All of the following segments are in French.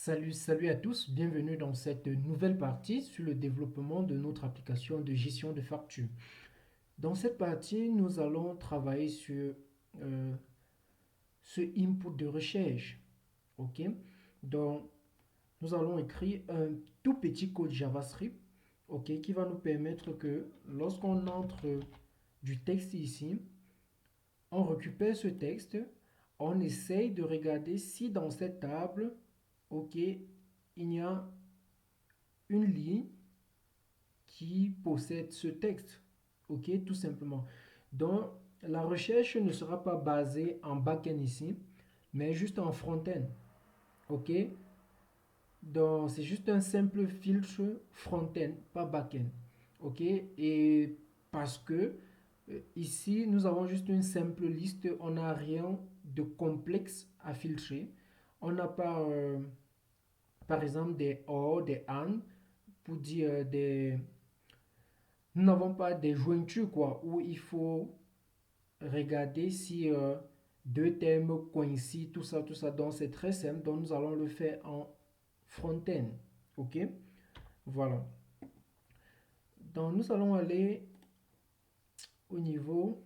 Salut à tous, bienvenue dans cette nouvelle partie sur le développement de notre application de gestion de factures. Dans cette partie, nous allons travailler sur euh, ce input de recherche. Ok? Donc, nous allons écrire un tout petit code JavaScript, ok, qui va nous permettre que lorsqu'on entre du texte ici, on récupère ce texte, on essaye de regarder si dans cette table, ok, il y a une ligne qui possède ce texte. Ok, tout simplement. Donc, la recherche ne sera pas basée en back-end ici, mais juste en front-end. Ok, donc c'est juste un simple filtre front-end, pas back-end. Ok, et parce que ici, nous avons juste une simple liste, on n'a rien de complexe à filtrer. On n'a pas, par exemple, des or, des and, pour dire des. Nous n'avons pas des jointures, quoi, où il faut regarder si deux termes coïncident, tout ça. Donc, c'est très simple. Donc, nous allons le faire en front-end. OK? Voilà. Donc, nous allons aller au niveau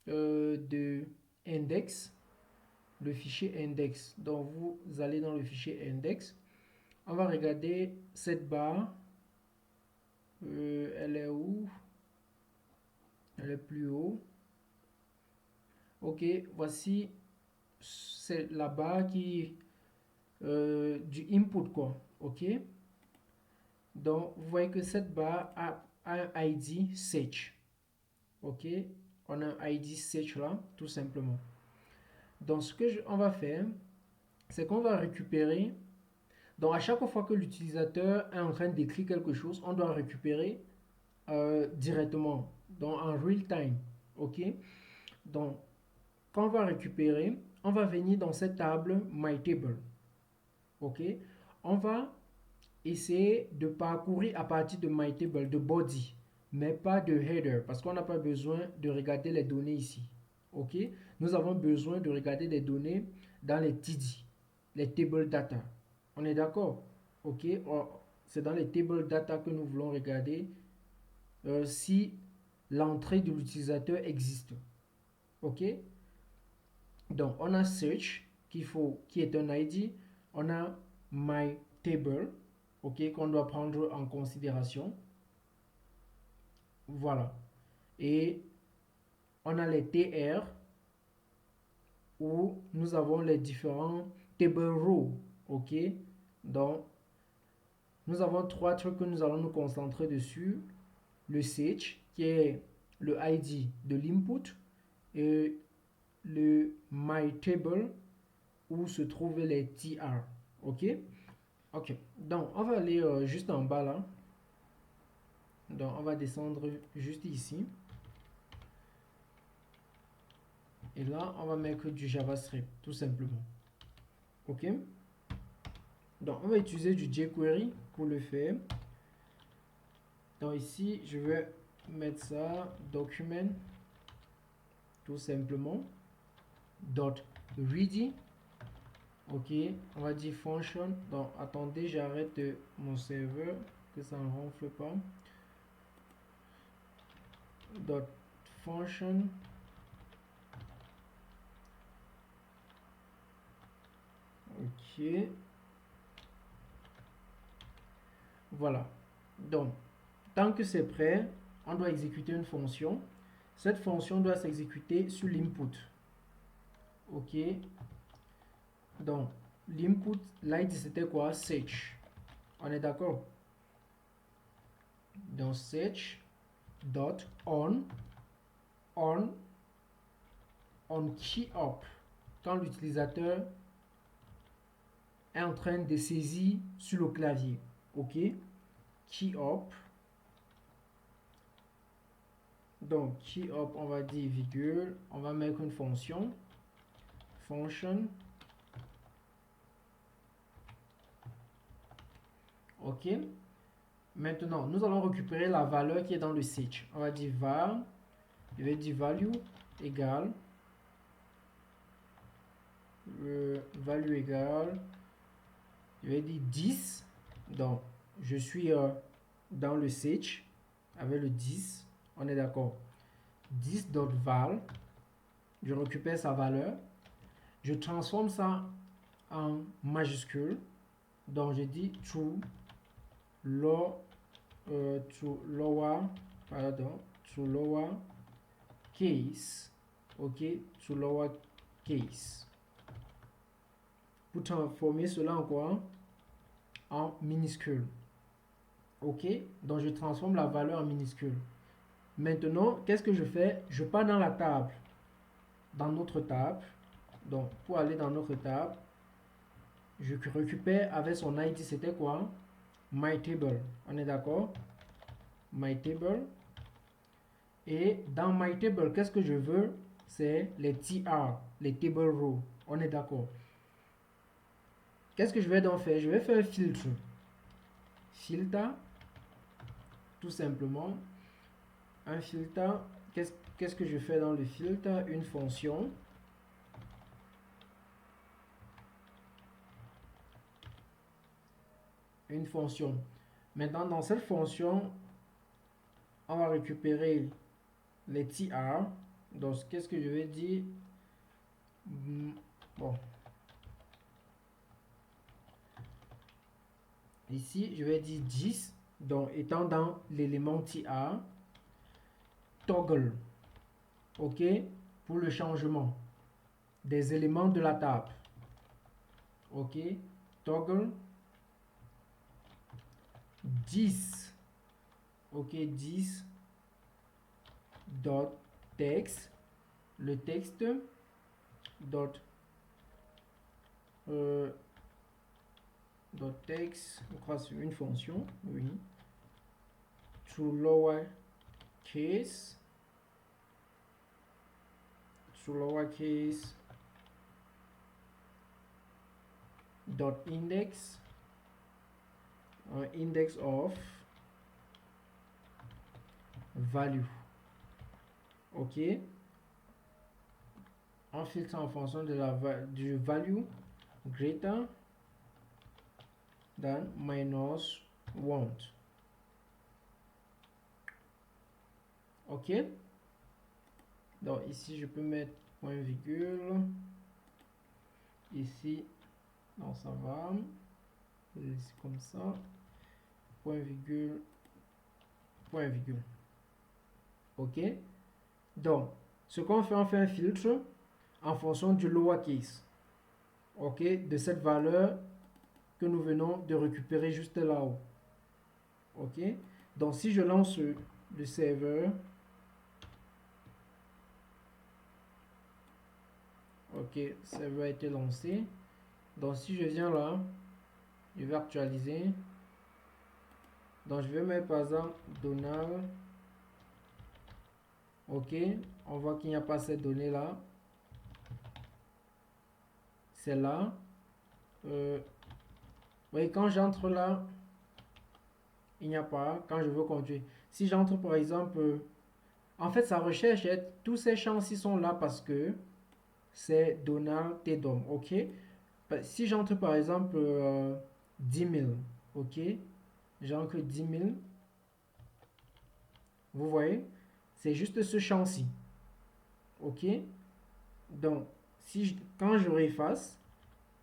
de index, le fichier index. Donc, vous allez dans le fichier index. On va regarder cette barre. Elle est où? Elle est plus haut. OK, voici c'est la barre qui du input quoi. OK, donc vous voyez que cette barre a un ID search. OK, on a un ID search là tout simplement. Donc ce que on va faire, c'est qu'on va récupérer, donc à chaque fois que l'utilisateur est en train d'écrire quelque chose, on doit récupérer directement, donc en real time. OK, donc quand on va récupérer, on va venir dans cette table my table. OK, on va essayer de parcourir à partir de MyTable, de body, mais pas de header, parce qu'on n'a pas besoin de regarder les données ici. OK? Nous avons besoin de regarder les données dans les TD, les table data. On est d'accord? OK? C'est dans les table data que nous voulons regarder si l'entrée de l'utilisateur existe. OK? Donc, on a search qui est un ID. On a my table, ok, qu'on doit prendre en considération. Voilà. Et on a les TR où nous avons les différents table rows. Ok. Donc, nous avons trois trucs que nous allons nous concentrer dessus. Le search qui est le ID de l'input et le my table où se trouvent les TR. Ok. Ok. Donc, on va aller juste en bas là. Donc, on va descendre juste ici. Et là, on va mettre du JavaScript, tout simplement. OK? Donc, on va utiliser du jQuery pour le faire. Donc, ici, je vais mettre ça, document, tout simplement, dot ready. OK? On va dire function. Donc, attendez, j'arrête mon serveur, que ça ne ronfle pas. Dot function. OK. Voilà. Donc, tant que c'est prêt, on doit exécuter une fonction. Cette fonction doit s'exécuter sur l'input. OK. Donc, l'input, l'ID c'était quoi? Search. On est d'accord? Donc, search dot on key up. Quand l'utilisateur est en train de saisir sur le clavier. OK. Key up. Donc, key up, on va dire virgule. On va mettre une fonction. Function. OK. Maintenant, nous allons récupérer la valeur qui est dans le search. On va dire var, je vais dire value égale, value égale Je vais dire 10. Donc, je suis dans le search avec le 10. On est d'accord. 10.val. Je récupère sa valeur. Je transforme ça en majuscule. Donc, je dis true lower case. OK, to lower case. Pour transformer cela en quoi? En minuscule. OK, donc je transforme la valeur en minuscule. Maintenant, qu'est-ce que je fais? Je pars dans la table, dans notre table. Donc, pour aller dans notre table, je récupère avec son ID, c'était quoi? My table. On est d'accord? My table. Et dans my table, qu'est-ce que je veux? C'est les TR, les table row. On est d'accord? Qu'est-ce que je vais donc faire? Je vais faire un filtre. Filtre, tout simplement. Un filtre, qu'est-ce que je fais dans le filtre? Une fonction. Une fonction. Maintenant, dans cette fonction, on va récupérer les TR. Donc, qu'est-ce que je vais dire? Bon. Ici, je vais dire 10. Donc, étant dans l'élément TR, toggle. OK? Pour le changement des éléments de la table. OK? Toggle 10. OK, 10 dot text. Le texte dot text, je crois que c'est une fonction, oui. To lower case dot index index of value. OK, on filtre en fonction de du value greater than minus 1. OK, donc ici je peux mettre point virgule, ici non, ça va, c'est comme ça, point virgule. OK, donc ce qu'on fait, on fait un filtre en fonction du lowercase. OK, de cette valeur que nous venons de récupérer juste là-haut. OK, donc si je lance le serveur, OK, serveur a été lancé. Donc si je viens là, je vais actualiser. Donc je vais mettre par exemple Donald. OK, on voit qu'il n'y a pas cette donnée là. C'est là. Oui, quand j'entre là, il n'y a pas. Quand je veux continuer. Si j'entre par exemple, en fait sa recherche, tous ces champs-ci sont là parce que c'est Donald Tedom. OK, si j'entre par exemple 10 000, OK, j'entre 10 000, vous voyez, c'est juste ce champ-ci. OK, donc quand je réefface,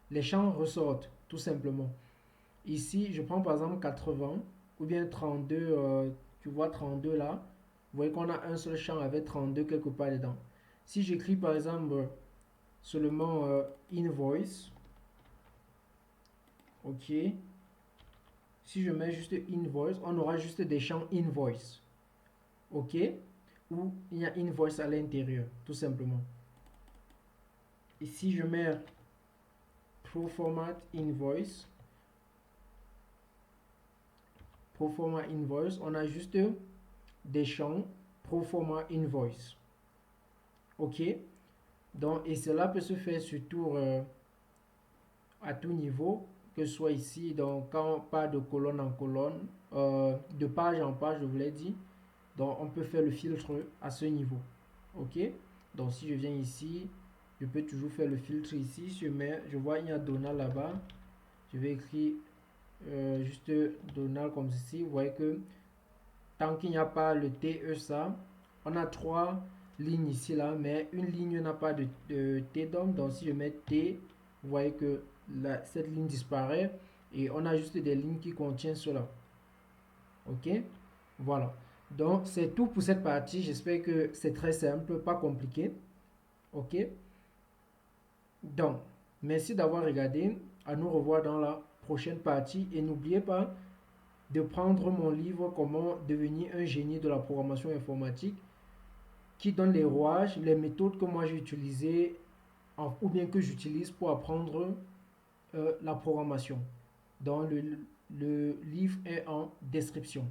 les champs ressortent tout simplement. Ici, je prends par exemple 80 ou bien 32, tu vois 32 là, vous voyez qu'on a un seul champ avec 32 quelque part dedans. Si j'écris par exemple seulement invoice, OK, si je mets juste invoice, on aura juste des champs invoice. OK, où il y a invoice à l'intérieur, tout simplement. Ici, je mets proformat invoice, on a juste des champs proforma invoice. OK, donc et cela peut se faire surtout à tout niveau, que ce soit ici, donc quand on part de colonne en colonne, de page en page, je vous l'ai dit, donc on peut faire le filtre à ce niveau. OK, donc si je viens ici, je peux toujours faire le filtre ici. Je vois il y a Donald là-bas, Je vais écrire juste Donald comme ceci. Vous voyez que tant qu'il n'y a pas le TE ça, on a trois lignes ici là, mais une ligne n'a pas de T d'homme. Donc si je mets T, vous voyez que cette ligne disparaît et on a juste des lignes qui contiennent cela. Ok, voilà. Donc c'est tout pour cette partie. J'espère que c'est très simple, pas compliqué. Ok, donc merci d'avoir regardé. À nous revoir dans la prochaine partie et n'oubliez pas de prendre mon livre Comment devenir un génie de la programmation informatique qui donne les rouages, les méthodes que moi j'ai utilisées ou bien que j'utilise pour apprendre la programmation. Donc le livre est en description.